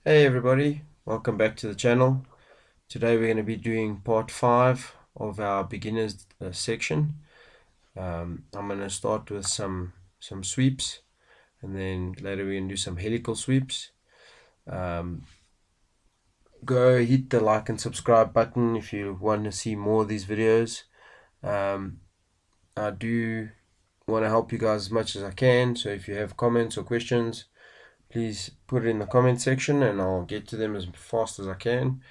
Hey everybody, welcome back to the channel. Today we're going to be doing part 5 of our beginners section. I'm going to start with some sweeps, and then later we're going to do some helical sweeps. Go hit the like and subscribe button if you want to see more of these videos. I do want to help you guys as much as I can, so if you have comments or questions, please put it in the comment section and I'll get to them as fast as I can.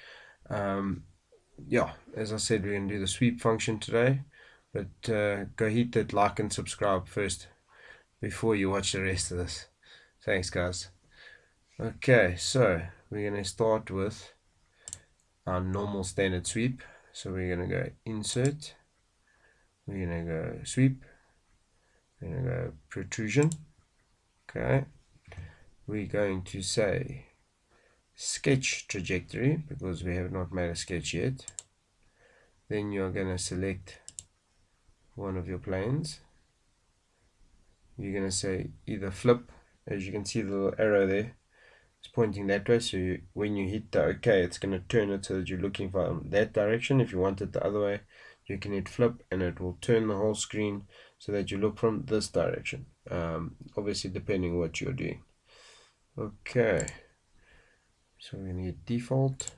Yeah, as I said, we're going to do the sweep function today, but go hit that like and subscribe first before you watch the rest of this. Thanks guys. Okay, so we're going to start with our normal standard sweep. So we're going to go insert, we're going to go sweep, we're going to go protrusion. Okay, we're going to say sketch trajectory because we have not made a sketch yet. Then you're going to select one of your planes. You're going to say either flip, as you can see the little arrow there, it's pointing that way, so when you hit the OK, it's going to turn it so that you're looking for that direction. If you want it the other way, you can hit flip and it will turn the whole screen so that you look from this direction, obviously depending what you're doing. Okay, so we're going to hit default.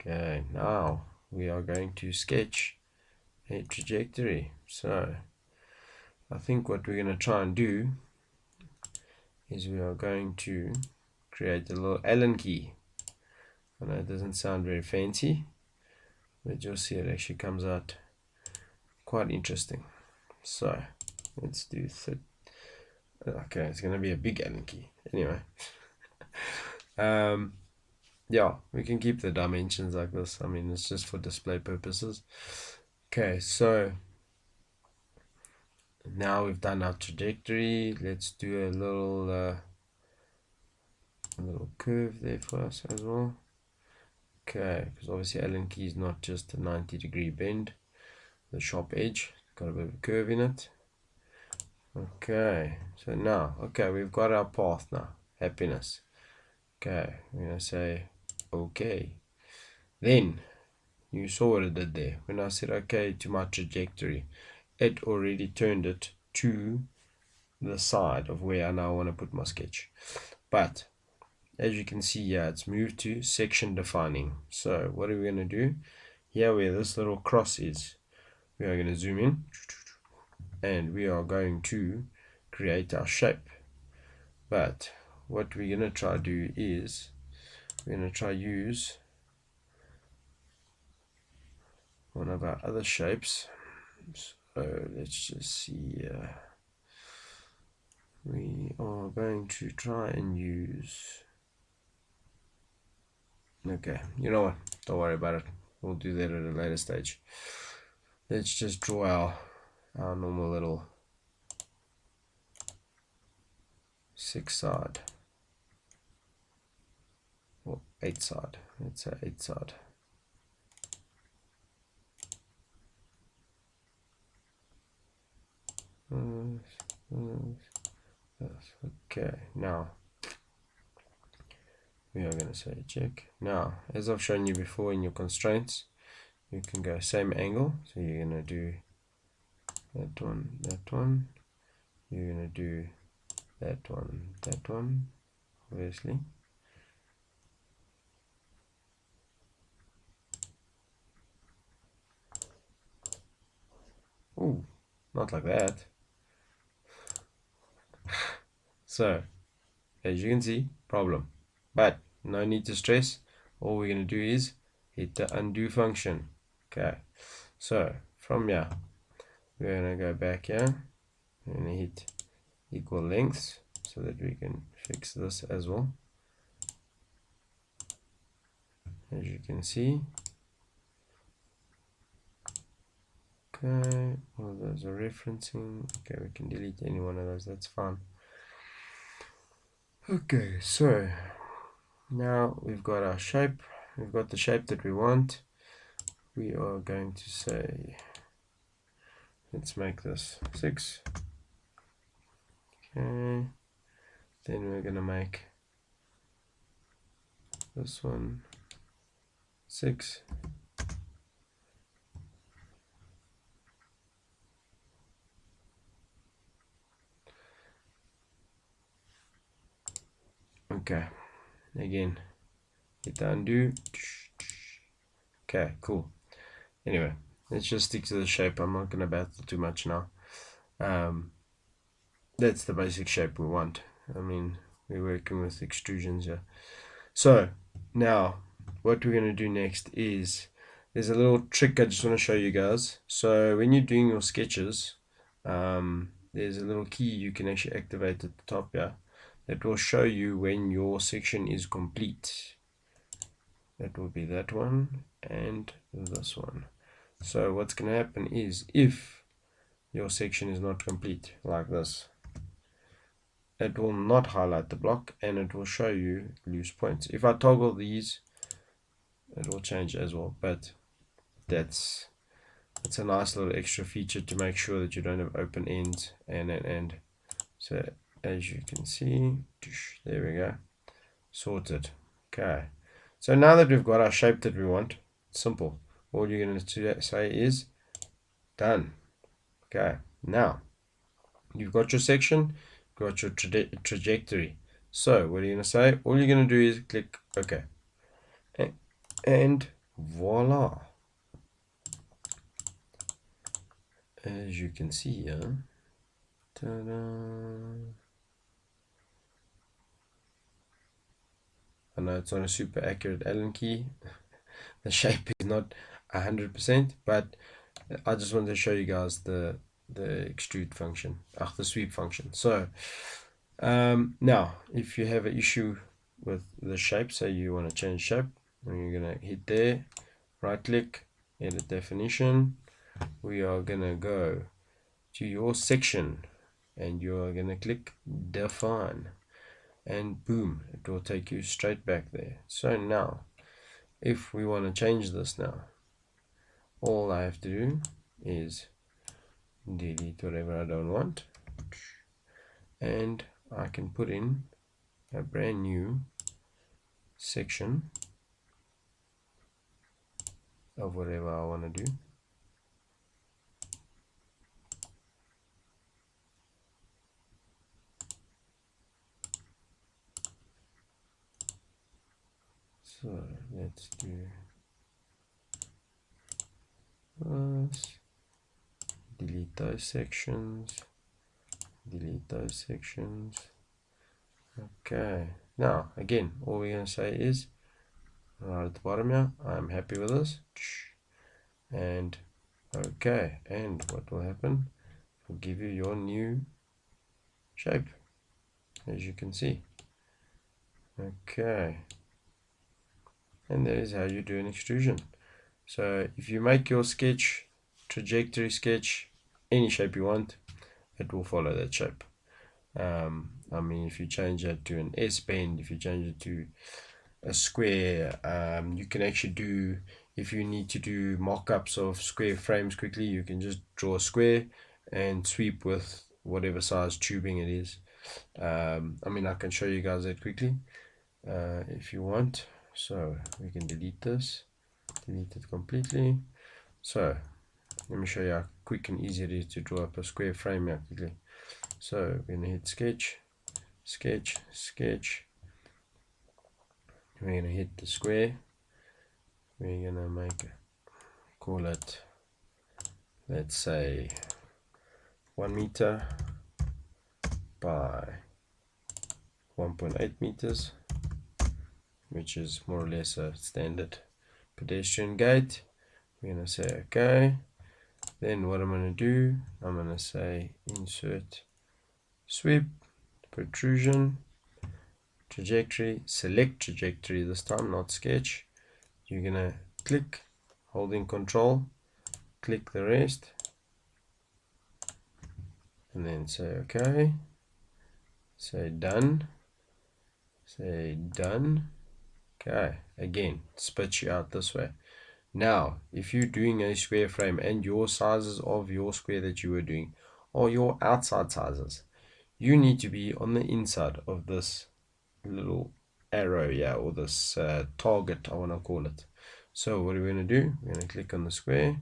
Okay, now we are going to sketch a trajectory. So I think what we're going to try and do is we are going to create a little Allen key. I know it doesn't sound very fancy, but you'll see it actually comes out quite interesting. So let's do okay, it's going to be a big Allen key anyway. Yeah, we can keep the dimensions like this. I mean, it's just for display purposes. Okay, so now we've done our trajectory. Let's do a little curve there for us as well. Okay, because obviously Allen key is not just a 90-degree bend, the sharp edge, got a bit of a curve in it. Okay, so now, okay, we've got our path now, happiness. Okay, we're going to say okay. Then, you saw what it did there. When I said okay to my trajectory, it already turned it to the side of where I now want to put my sketch. But as you can see here, it's moved to section defining. So what are we going to do? Here where this little cross is, we are going to zoom in and we are going to create our shape. But what we're going to try to do is we're going to try use one of our other shapes. So let's just see. We are going to try and use, okay, you know what, don't worry about it, we'll do that at a later stage. Let's just draw our normal little 6-side or 8-side, let's say 8-side. Okay, now we are going to say check. Now, as I've shown you before in your constraints, you can go same angle. So you're going to do that one. You're going to do that one, obviously. Ooh, not like that. So, as you can see, problem. But no need to stress. All we're going to do is hit the undo function. Okay, so from here, we're going to go back here. We're going to hit equal lengths so that we can fix this as well. As you can see. Okay, all those are referencing. Okay, we can delete any one of those, that's fine. Okay, so now we've got our shape, we've got the shape that we want. We are going to say, let's make this 6. Okay, Then we're going to make this one 6. Okay, again, hit the undo. Okay, cool. Anyway, let's just stick to the shape. I'm not going to battle too much now. That's the basic shape we want. I mean, we're working with extrusions here. So now what we're going to do next is, there's a little trick I just want to show you guys. So when you're doing your sketches, there's a little key you can actually activate at the top here that will show you when your section is complete. That will be that one and this one. So what's going to happen is, if your section is not complete like this, it will not highlight the block and it will show you loose points. If I toggle these, it will change as well, but it's a nice little extra feature to make sure that you don't have open ends and. So as you can see, there we go, sorted. Okay, so now that we've got our shape that we want, simple. All you're going to say is done. Okay, now you've got your section, got your trajectory. So what are you going to say? All you're going to do is click OK, and voila. As you can see here, ta-da. I know it's not a super accurate Allen key. The shape is not 100%, but I just wanted to show you guys the extrude function, the sweep function. So now if you have an issue with the shape, say you want to change shape, and you're going to hit there, right click, edit definition. We are going to go to your section and you are going to click define, and boom, it will take you straight back there. So now if we want to change this, now all I have to do is delete whatever I don't want, and I can put in a brand new section of whatever I want to do. So let's do this, delete those sections, delete those sections. Okay, now again, all we're going to say is right at the bottom here, I'm happy with this, and okay, and what will happen, it will give you your new shape, as you can see. Okay, and that is how you do an extrusion. So if you make your sketch, trajectory sketch, any shape you want, it will follow that shape. I mean, if you change it to an S bend, if you change it to a square, you can actually do, if you need to do mock-ups of square frames quickly, you can just draw a square and sweep with whatever size tubing it is. I mean, I can show you guys that quickly if you want. So we can delete this, delete it completely. So let me show you how quick and easy it is to draw up a square frame here quickly. So we're going to hit sketch, sketch, sketch. We're going to hit the square. We're going to call it, let's say 1 meter by 1.8 meters, which is more or less a standard pedestrian gate. We're going to say okay. Then what I'm going to do, I'm going to say insert sweep, protrusion, trajectory, select trajectory this time, not sketch. You're going to click, holding control, click the rest, and then say okay, say done, say done. Okay, again, spit you out this way. Now, if you're doing a square frame and your sizes of your square that you were doing are your outside sizes, you need to be on the inside of this little arrow, yeah, or this target, I want to call it. So what are we going to do? We're going to click on the square,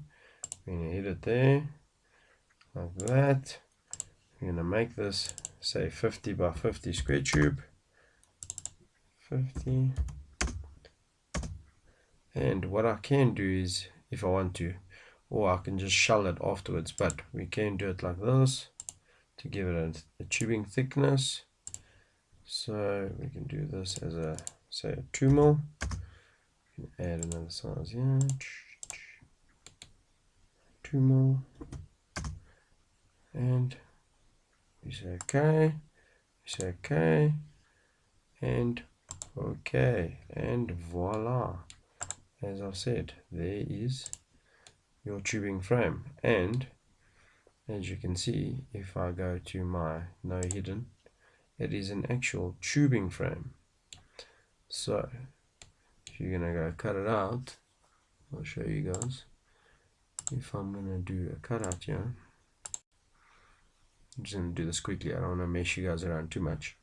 we're going to hit it there like that. We're going to make this say 50 by 50 square tube, 50. And what I can do is, if I want to, or I can just shell it afterwards, but we can do it like this to give it a tubing thickness. So we can do this as a, say, a 2 mil. Add another size here, 2 mil, and we say okay, we say okay, and okay, and voila. As I've said, there is your tubing frame. And as you can see, if I go to my no hidden, it is an actual tubing frame. So if you're gonna go cut it out, I'll show you guys. If I'm gonna do a cutout here, I'm just gonna do this quickly, I don't want to mess you guys around too much,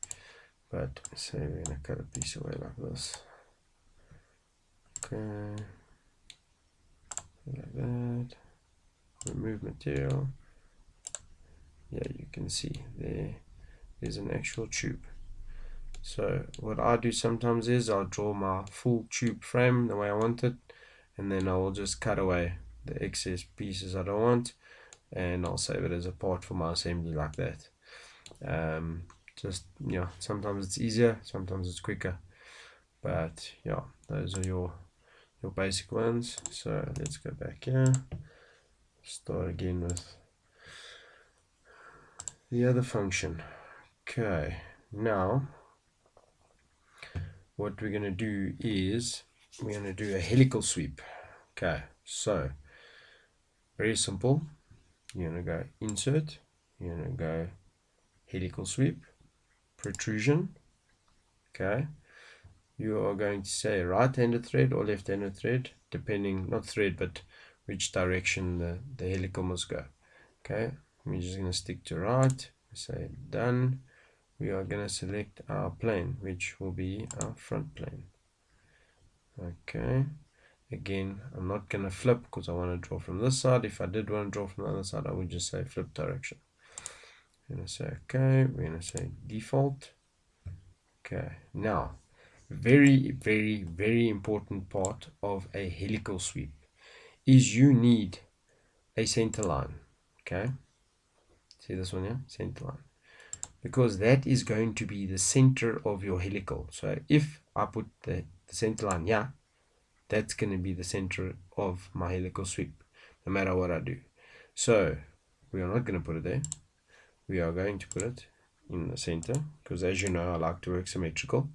but say we're gonna cut a piece away like this. Okay, like that. Remove material. Yeah, you can see there is an actual tube. So what I do sometimes is I'll draw my full tube frame the way I want it, and then I will just cut away the excess pieces I don't want, and I'll save it as a part for my assembly like that. Just, yeah, sometimes it's easier, sometimes it's quicker, but yeah, those are your basic ones. So let's go back here, start again with the other function. Okay, now what we're going to do is we're going to do a helical sweep. Okay, so very simple. You're going to go insert, you're going to go helical sweep, protrusion. Okay, you are going to say right-handed thread or left-handed thread, depending, not thread, but which direction the helical must go. Okay, we're just going to stick to right, say done. We are going to select our plane, which will be our front plane. Okay, again, I'm not going to flip because I want to draw from this side. If I did want to draw from the other side, I would just say flip direction. I'm going to say okay, we're going to say default. Okay, now very, very, very important part of a helical sweep is you need a center line. Okay, see this one here, center line, because that is going to be the center of your helical. So if I put the center line here, that's going to be the center of my helical sweep, no matter what I do. So we are not going to put it there. We are going to put it in the center, because as you know, I like to work symmetrical.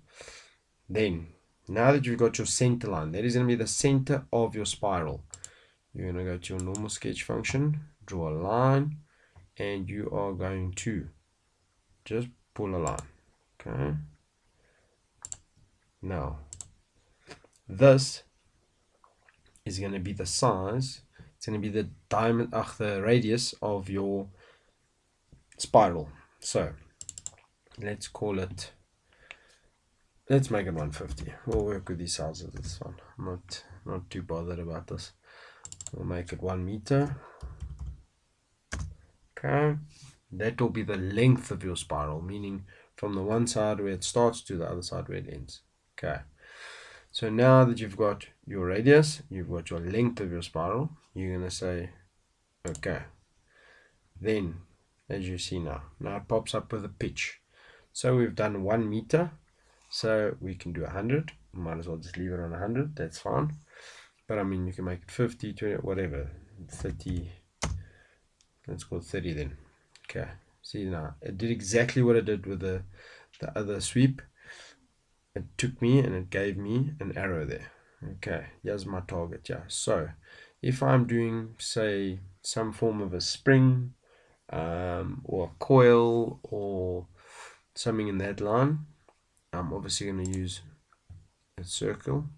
Then, now that you've got your center line, that is going to be the center of your spiral. You're going to go to your normal sketch function, draw a line, and you are going to just pull a line. Okay. Now, this is going to be the size. It's going to be the diameter, the radius of your spiral. So let's call it, let's make it 150. We'll work with these sizes. It's fine. I'm not too bothered about this. We'll make it 1 meter. Okay, that will be the length of your spiral, meaning from the one side where it starts to the other side where it ends. Okay, so now that you've got your radius, you've got your length of your spiral, you're going to say okay. Then as you see now it pops up with a pitch. So we've done 1 meter, so we can do 100. Might as well just leave it on 100, that's fine. But I mean, you can make it 50, 20, whatever, 30. Let's go 30 then. Okay, see now it did exactly what it did with the other sweep. It took me and it gave me an arrow there. Okay, here's my target. Yeah, so if I'm doing, say, some form of a spring or a coil or something in that line, I'm obviously going to use a circle.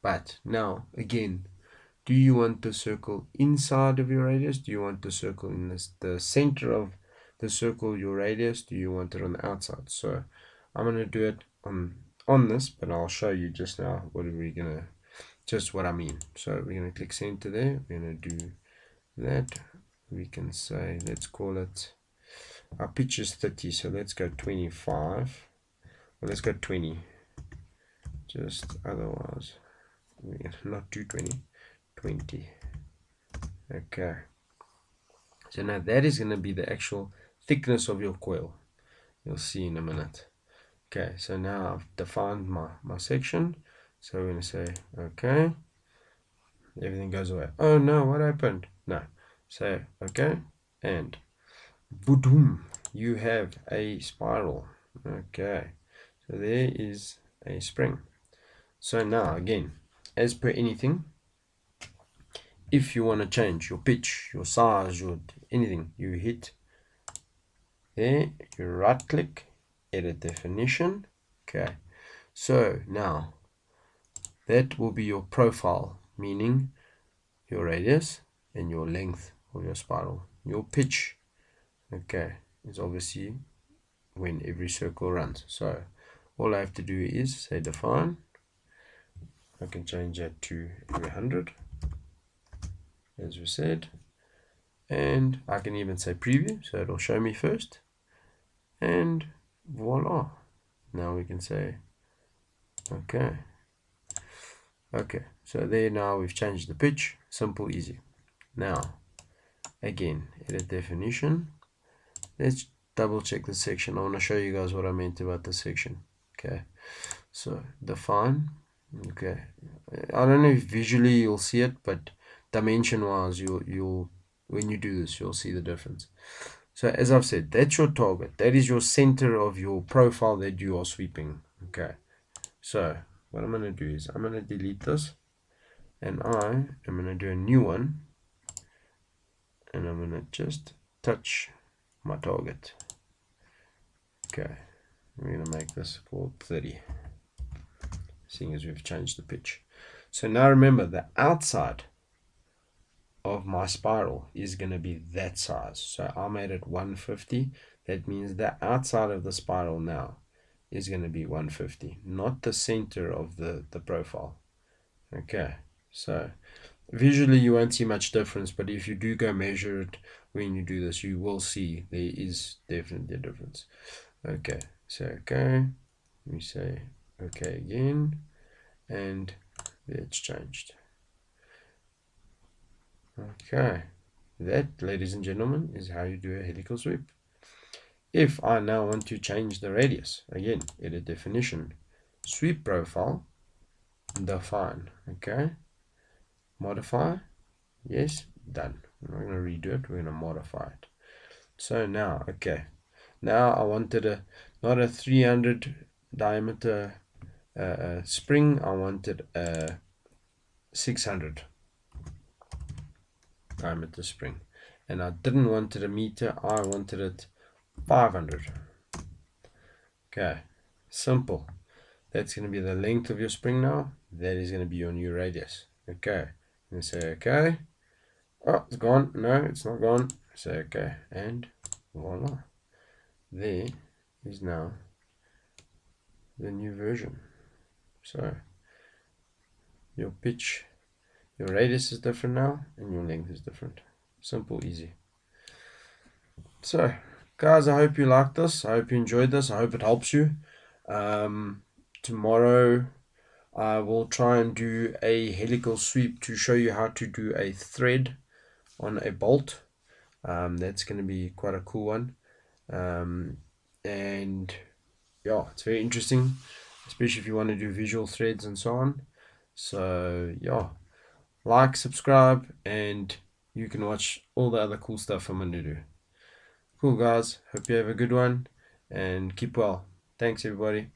But now again, do you want the circle inside of your radius? Do you want the circle in the center of the circle your radius? Do you want it on the outside? So I'm going to do it on this, but I'll show you just now what I mean. So we're going to click center there. We're going to do that. We can say, let's call it, our pitch is 30, so let's go 25. Well, let's go 20. Just otherwise, not 220, 20. Okay. So now that is going to be the actual thickness of your coil. You'll see in a minute. Okay, so now I've defined my section. So we're going to say, okay. Everything goes away. Oh no, what happened? No. Say, okay. And boom, you have a spiral. Okay. So there is a spring. So now again, as per anything, if you want to change your pitch, your size, your anything, you hit there, you right click, edit definition. Okay, so now that will be your profile, meaning your radius and your length of your spiral. Your pitch, okay, is obviously when every circle runs. So all I have to do is say define. I can change that to every 100, as we said, and I can even say preview, so it'll show me first, and voila. Now we can say okay. So there, now we've changed the pitch. Simple, easy. Now again, edit definition. Let's double check the section. I want to show you guys what I meant about the section. Okay, so define. Okay, I don't know if visually you'll see it, but dimension wise, you'll when you do this, you'll see the difference. So as I've said, that's your target. That is your center of your profile that you are sweeping. Okay, so what I'm going to do is I'm going to delete this, and I am going to do a new one, and I'm going to just touch my target. Okay, we're going to make this called 30, seeing as we've changed the pitch. So now remember, the outside of my spiral is going to be that size. So I made it 150. That means the outside of the spiral now is going to be 150, not the center of the profile. Okay, so visually you won't see much difference, but if you do go measure it when you do this, you will see there is definitely a difference. Okay, so okay, we say okay again, and it's changed. Okay, that, ladies and gentlemen, is how you do a helical sweep. If I now want to change the radius, again, edit definition, sweep profile, define, okay, modify, yes, done. We're not going to redo it, we're going to modify it. So now, okay, now I wanted not a 300 diameter spring, I wanted a 600 diameter spring, and I didn't want it a meter, I wanted it 500. Okay, simple. That's going to be the length of your spring now. That is going to be your new radius. Okay, and say okay. Oh, it's gone. No, it's not gone. Say okay, and voila. There is now the new version. So your pitch, your radius is different now, and your length is different. Simple, easy. So guys, I hope you liked this. I hope you enjoyed this. I hope it helps you. Tomorrow I will try and do a helical sweep to show you how to do a thread on a bolt. That's going to be quite a cool one. And yeah, it's very interesting, especially if you want to do visual threads and so on. So yeah, like, subscribe, and you can watch all the other cool stuff I'm going to do. Cool guys, hope you have a good one and keep well. Thanks everybody.